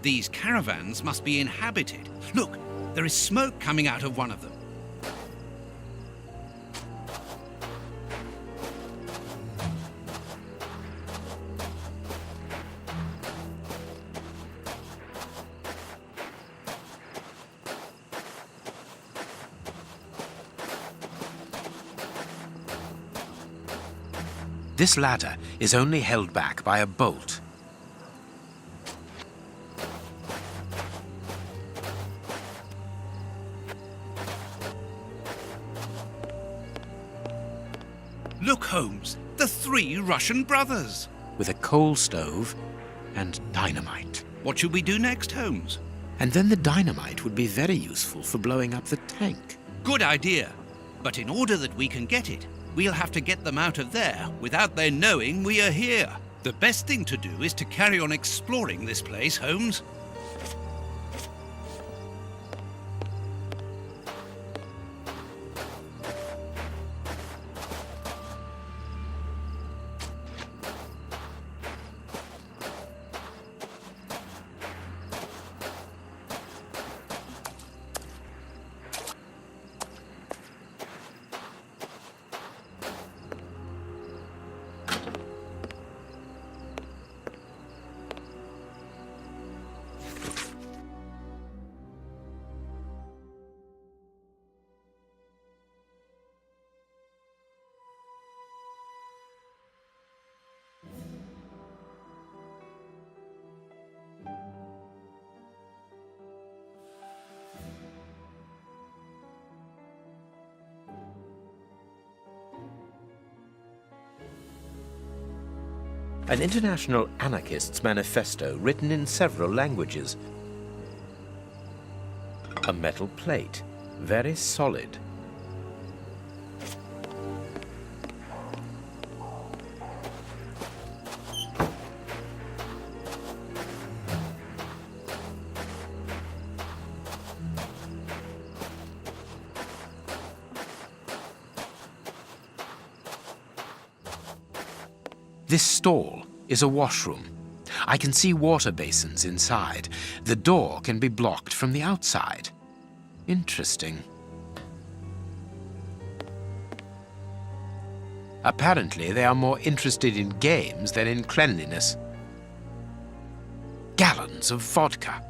These caravans must be inhabited. Look, there is smoke coming out of one of them. This ladder is only held back by a bolt. Look, Holmes, the 3 Russian brothers. With a coal stove and dynamite. What should we do next, Holmes? And then the dynamite would be very useful for blowing up the tank. Good idea. But in order that we can get it, we'll have to get them out of there without their knowing we are here. The best thing to do is to carry on exploring this place, Holmes. An international anarchist's manifesto written in several languages. A metal plate, very solid. This stall is a washroom. I can see water basins inside. The door can be blocked from the outside. Interesting. Apparently, they are more interested in games than in cleanliness. Gallons of vodka.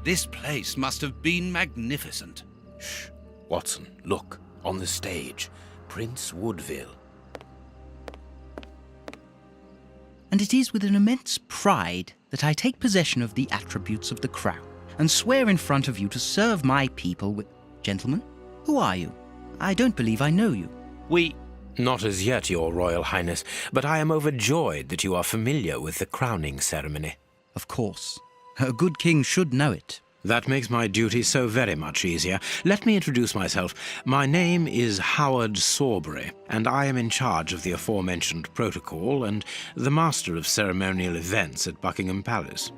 This place must have been magnificent. Shh, Watson, look, on the stage. Prince Woodville. And it is with an immense pride that I take possession of the attributes of the crown and swear in front of you to serve my people with... Gentlemen, who are you? I don't believe I know you. Not as yet, Your Royal Highness, but I am overjoyed that you are familiar with the crowning ceremony. Of course. A good king should know it. That makes my duty so very much easier. Let me introduce myself. My name is Howard Sawbury, and I am in charge of the aforementioned protocol and the master of ceremonial events at Buckingham Palace.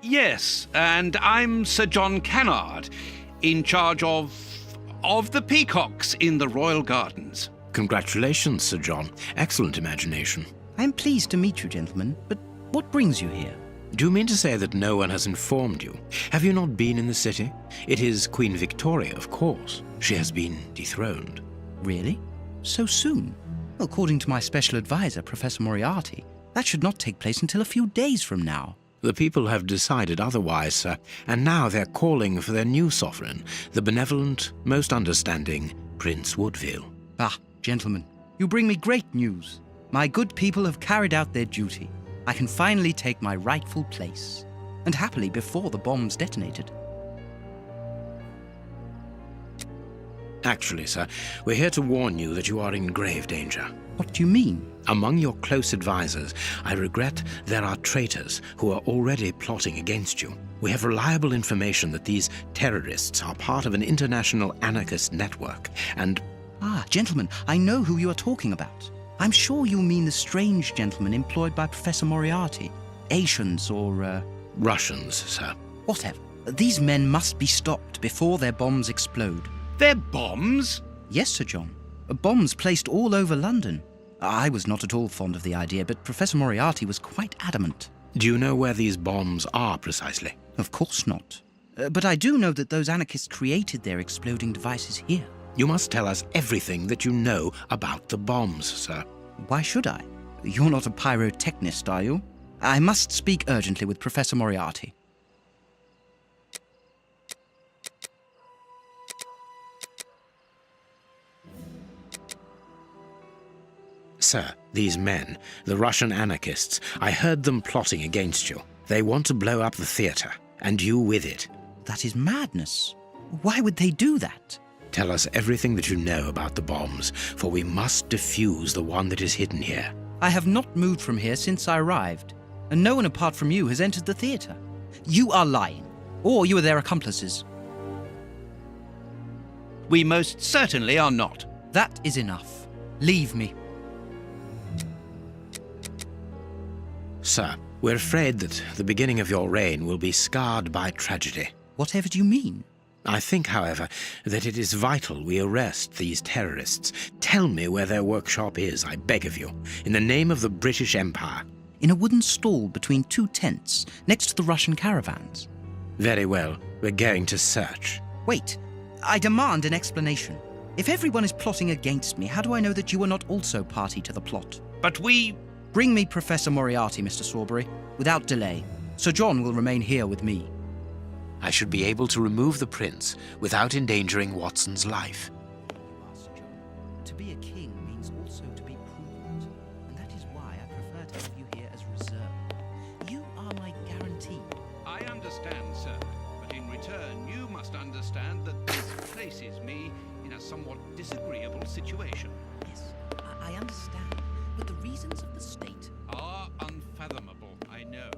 Yes, and I'm Sir John Cannard, in charge of the peacocks in the royal gardens. Congratulations, Sir John. Excellent imagination. I am pleased to meet you, gentlemen, but what brings you here? Do you mean to say that no one has informed you? Have you not been in the city? It is Queen Victoria, of course. She has been dethroned. Really? So soon? According to my special advisor, Professor Moriarty, that should not take place until a few days from now. The people have decided otherwise, sir, and now they're calling for their new sovereign, the benevolent, most understanding Prince Woodville. Ah, gentlemen, you bring me great news. My good people have carried out their duty. I can finally take my rightful place, and happily before the bombs detonated. Actually, sir, we're here to warn you that you are in grave danger. What do you mean? Among your close advisors, I regret there are traitors who are already plotting against you. We have reliable information that these terrorists are part of an international anarchist network, and... Ah, gentlemen, I know who you are talking about. I'm sure you mean the strange gentleman employed by Professor Moriarty. Asians or, Russians, sir. Whatever. These men must be stopped before their bombs explode. They're bombs? Yes, Sir John. Bombs placed all over London. I was not at all fond of the idea, but Professor Moriarty was quite adamant. Do you know where these bombs are precisely? Of course not. But I do know that those anarchists created their exploding devices here. You must tell us everything that you know about the bombs, sir. Why should I? You're not a pyrotechnist, are you? I must speak urgently with Professor Moriarty. Sir, these men, the Russian anarchists, I heard them plotting against you. They want to blow up the theatre, and you with it. That is madness. Why would they do that? Tell us everything that you know about the bombs, for we must defuse the one that is hidden here. I have not moved from here since I arrived, and no one apart from you has entered the theatre. You are lying, or you are their accomplices. We most certainly are not. That is enough. Leave me. Sir, we're afraid that the beginning of your reign will be scarred by tragedy. Whatever do you mean? I think, however, that it is vital we arrest these terrorists. Tell me where their workshop is, I beg of you, in the name of the British Empire. In a wooden stall between two tents, next to the Russian caravans. Very well, we're going to search. Wait, I demand an explanation. If everyone is plotting against me, how do I know that you are not also party to the plot? But we... Bring me Professor Moriarty, Mr. Sawbury, without delay. Sir John will remain here with me. I should be able to remove the prince without endangering Watson's life. Sir John, to be a king means also to be prudent, and that is why I prefer to have you here as reserve. You are my guarantee. I understand, sir, but in return you must understand that this places me in a somewhat disagreeable situation. Yes, I understand, but the reasons of the state Are unfathomable, I know,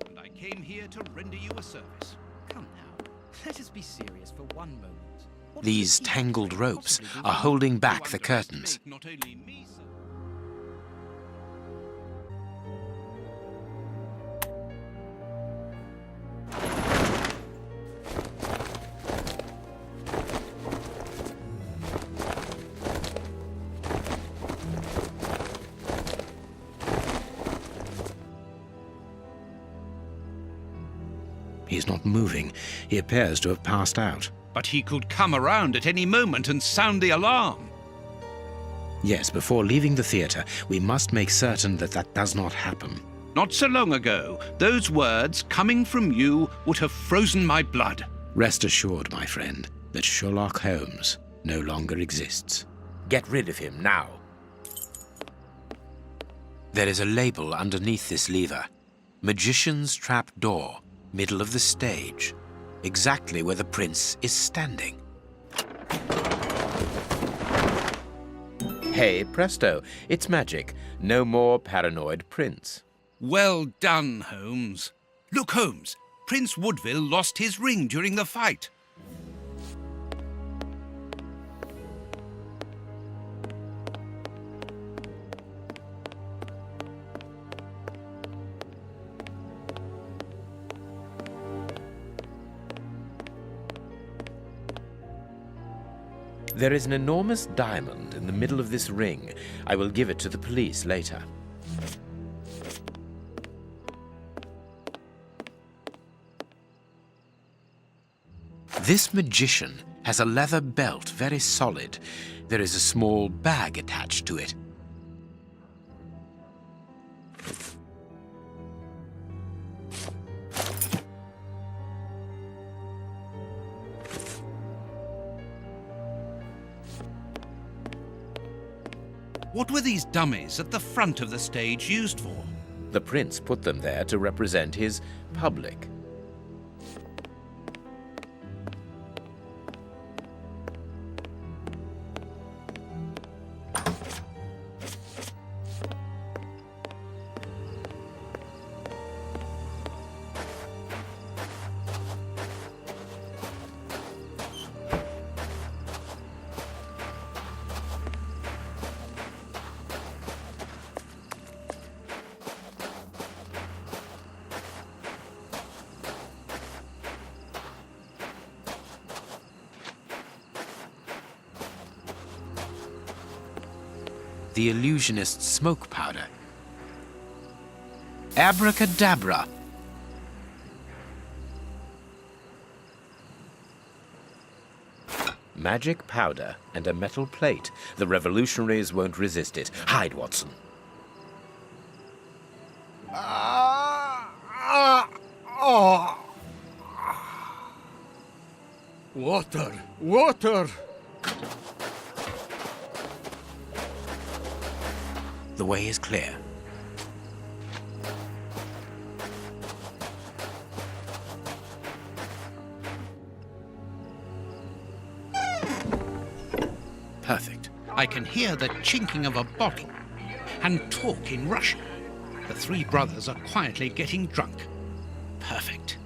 and I came here to render you a service. Come now, let us be serious for one moment. What These could evil tangled threat ropes possibly do are to holding You back the curtains. underestimate not only me, sir. He's not moving. He appears to have passed out. But he could come around at any moment and sound the alarm. Yes, before leaving the theatre, we must make certain that that does not happen. Not so long ago, those words coming from you would have frozen my blood. Rest assured, my friend, that Sherlock Holmes no longer exists. Get rid of him now. There is a label underneath this lever. Magician's Trap Door, middle of the stage, exactly where the prince is standing. Hey, presto, it's magic. No more paranoid prince. Well done, Holmes. Look, Holmes, Prince Woodville lost his ring during the fight. There is an enormous diamond in the middle of this ring. I will give it to the police later. This magician has a leather belt, very solid. There is a small bag attached to it. What were these dummies at the front of the stage used for? The prince put them there to represent his public. the illusionist's smoke powder. Abracadabra! Magic powder and a metal plate. The revolutionaries won't resist it. Hide, Watson. Water! Water! The way is clear. Perfect. I can hear the chinking of a bottle and talk in Russian. The three brothers are quietly getting drunk. Perfect.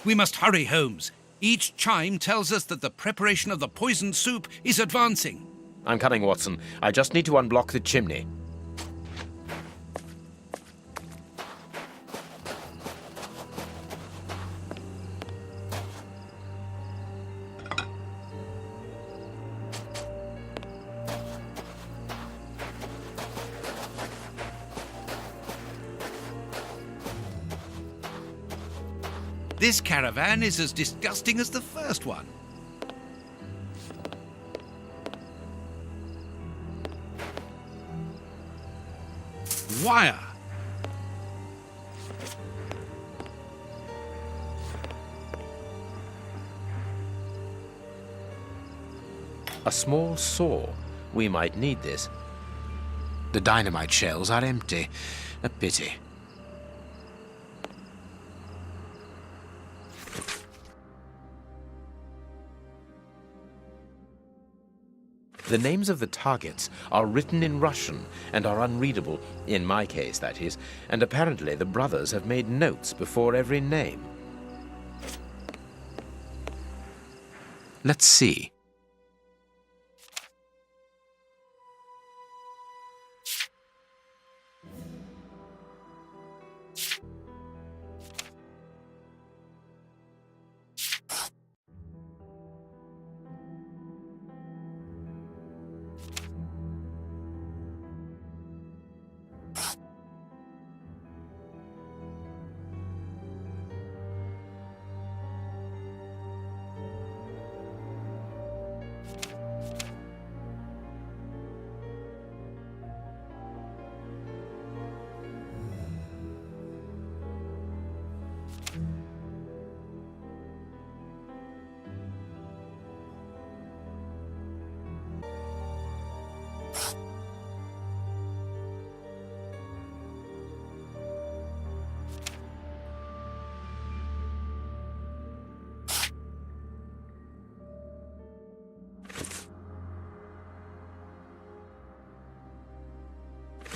We must hurry, Holmes. Each chime tells us that the preparation of the poisoned soup is advancing. I'm coming, Watson. I just need to unblock the chimney. This caravan is as disgusting as the first one. Wire. A small saw. We might need this. The dynamite shells are empty. A pity. The names of the targets are written in Russian and are unreadable, in my case, that is, and apparently the brothers have made notes before every name. Let's see.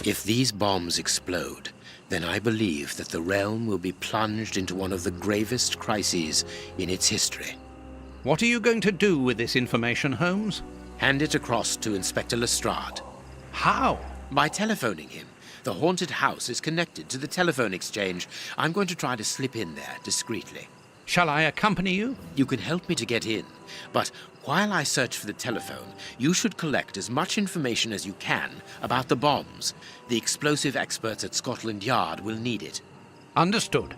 If these bombs explode, then I believe that the realm will be plunged into one of the gravest crises in its history. What are you going to do with this information, Holmes? Hand it across to Inspector Lestrade. How? By telephoning him. The haunted house is connected to the telephone exchange. I'm going to try to slip in there discreetly. Shall I accompany you? You can help me to get in, but while I search for the telephone, you should collect as much information as you can about the bombs. The explosive experts at Scotland Yard will need it. Understood.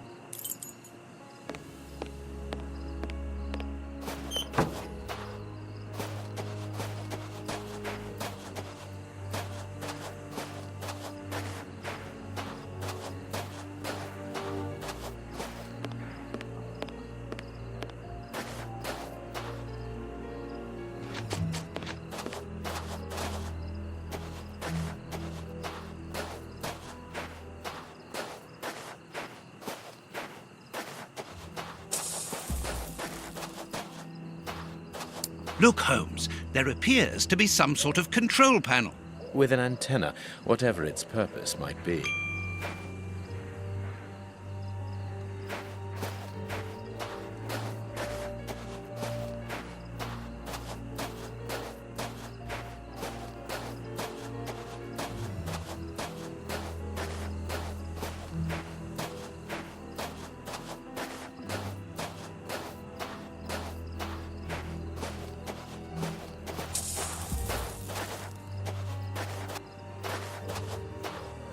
Look, Holmes, there appears to be some sort of control panel. With an antenna, whatever its purpose might be.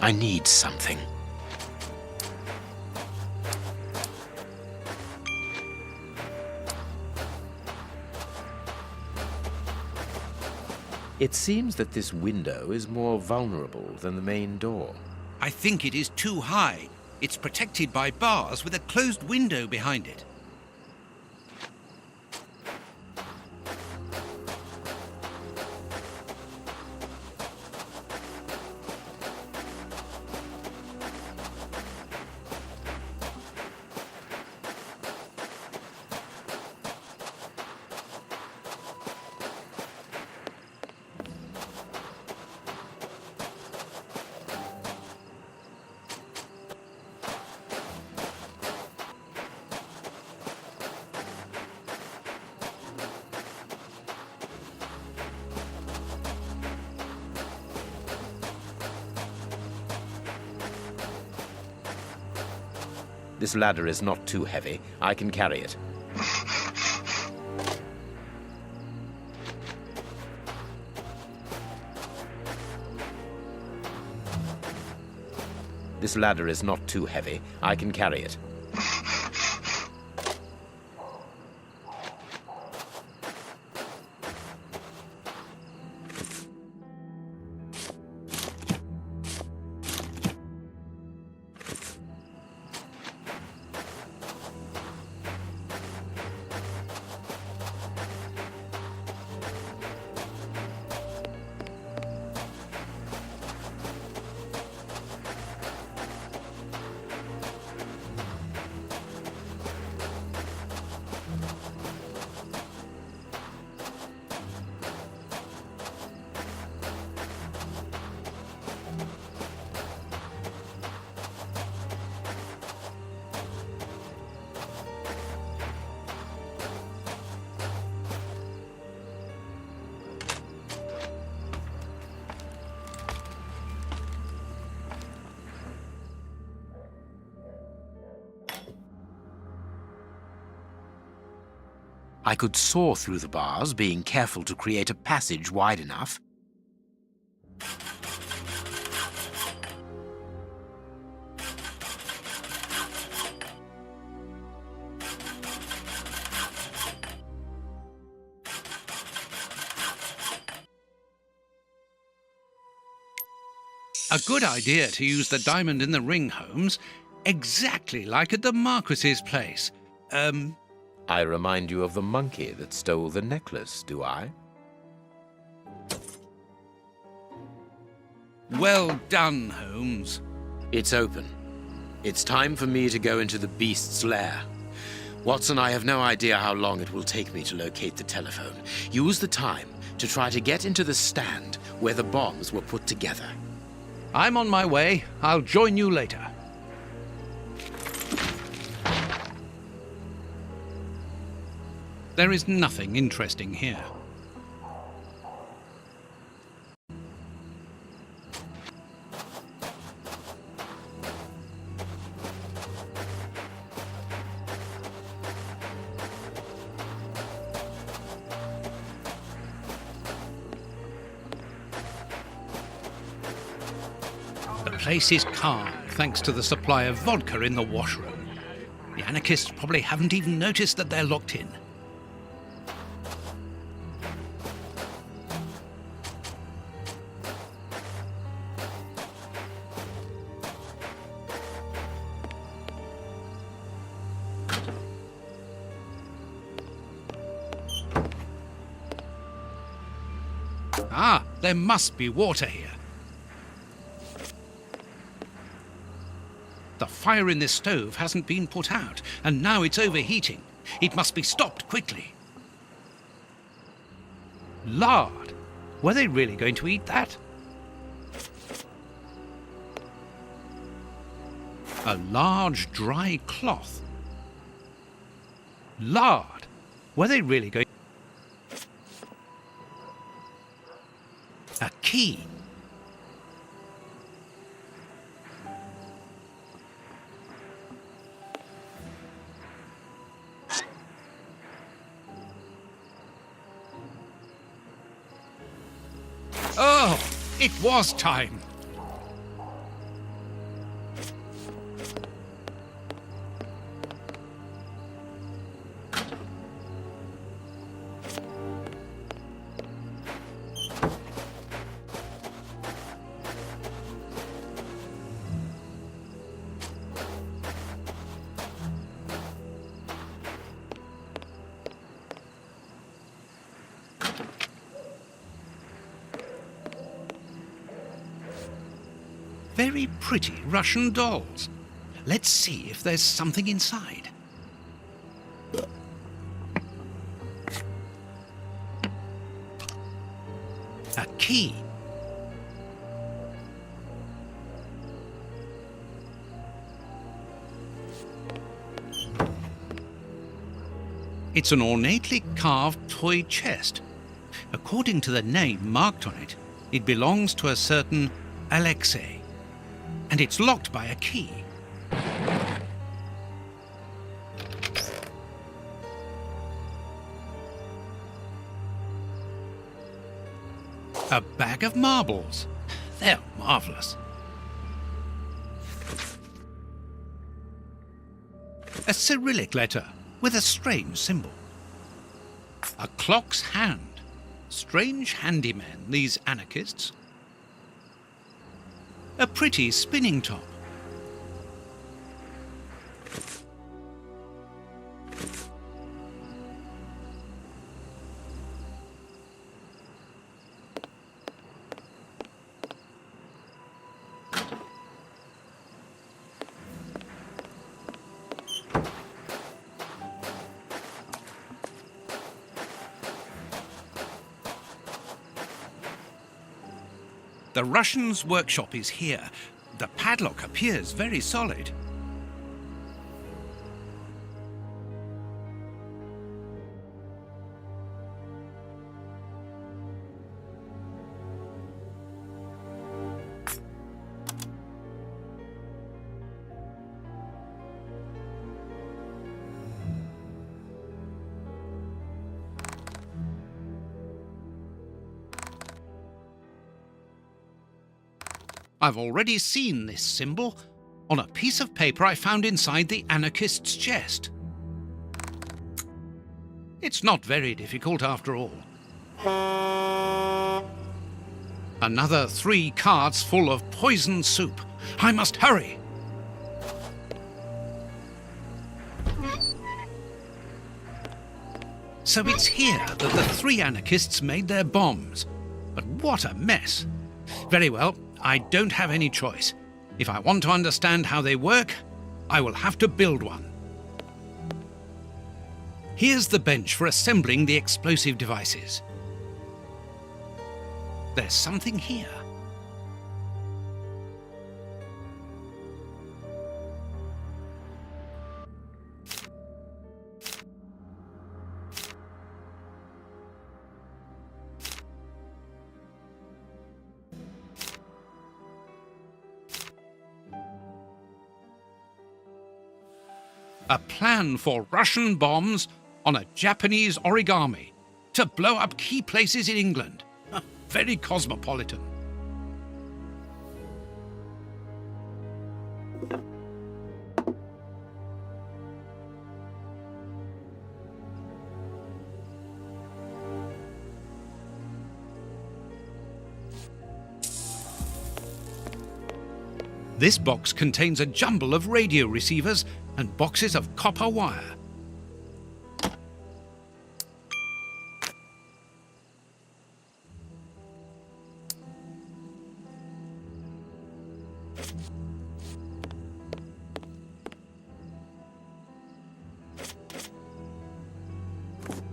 I need something. It seems that this window is more vulnerable than the main door. I think it is too high. It's protected by bars with a closed window behind it. This ladder is not too heavy. I can carry it. This ladder is not too heavy. I can carry it. I could saw through the bars, being careful to create a passage wide enough. A good idea to use the diamond in the ring, Holmes. Exactly like at the Marquis's place. I remind you of the monkey that stole the necklace, do I? Well done, Holmes. It's open. It's time for me to go into the beast's lair. Watson, I have no idea how long it will take me to locate the telephone. Use the time to try to get into the stand where the bombs were put together. I'm on my way. I'll join you later. There is nothing interesting here. The place is calm, thanks to the supply of vodka in the washroom. The anarchists probably haven't even noticed that they're locked in. Ah, there must be water here. The fire in this stove hasn't been put out, and now it's overheating. It must be stopped quickly. Lard. Were they really going to eat that? A large dry cloth. Lard. Were they really going... A key. Oh, it was time. Very pretty Russian dolls. Let's see if there's something inside. A key. It's an ornately carved toy chest. According to the name marked on it, it belongs to a certain Alexei, and it's locked by a key. A bag of marbles. They're marvelous. A Cyrillic letter with a strange symbol. A clock's hand. Strange handymen, these anarchists. A pretty spinning top. The Russian's workshop is here. The padlock appears very solid. I've already seen this symbol on a piece of paper I found inside the anarchist's chest. It's not very difficult after all. Another 3 carts full of poisoned soup. I must hurry. So it's here that the 3 anarchists made their bombs. But what a mess. Very well. I don't have any choice. If I want to understand how they work, I will have to build one. Here's the bench for assembling the explosive devices. There's something here. A plan for Russian bombs on a Japanese origami to blow up key places in England. Very cosmopolitan. This box contains a jumble of radio receivers and boxes of copper wire.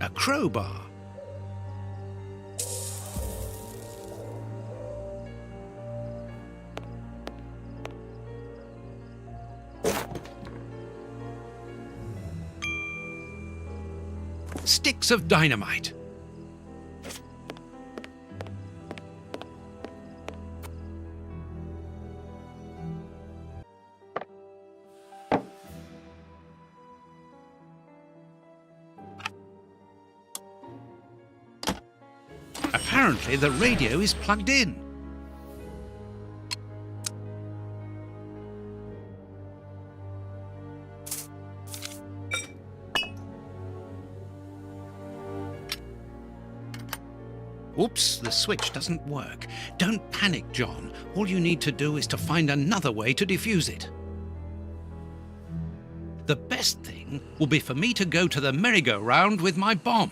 A crowbar. Sticks of dynamite. Apparently, the radio is plugged in. Oops, the switch doesn't work. Don't panic, John. All you need to do is to find another way to defuse it. The best thing will be for me to go to the merry-go-round with my bomb.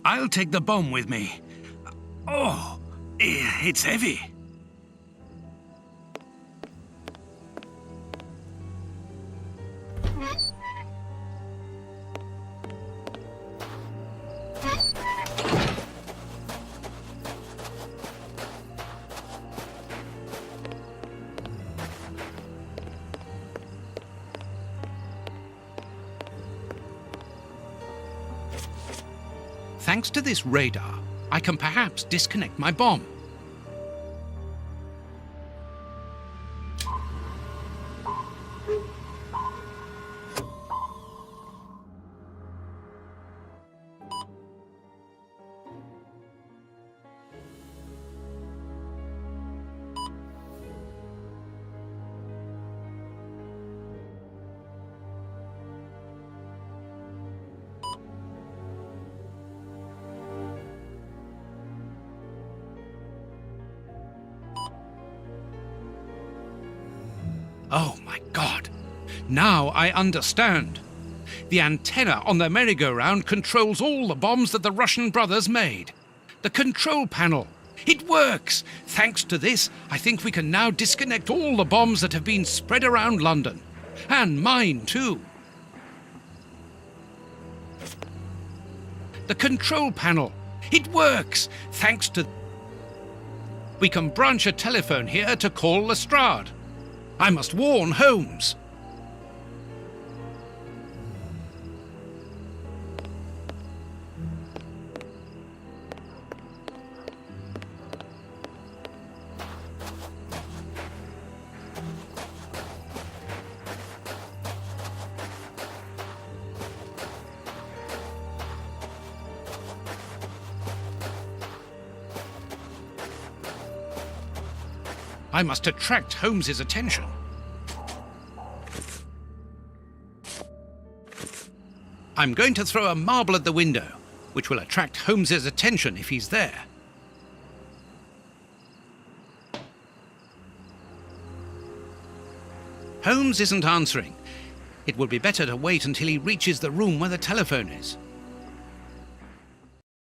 I'll take the bomb with me. Oh, It's heavy. Thanks to this radar, I can perhaps disconnect my bomb. Oh my God! Now I understand. The antenna on the merry-go-round controls all the bombs that the Russian brothers made. The control panel. It works! Thanks to this, I think we can now disconnect all the bombs that have been spread around London. And mine too. The control panel. It works! Thanks to... We can branch a telephone here to call Lestrade. I must warn Holmes. I must attract Holmes's attention. I'm going to throw a marble at the window, which will attract Holmes's attention if he's there. Holmes isn't answering. It would be better to wait until he reaches the room where the telephone is.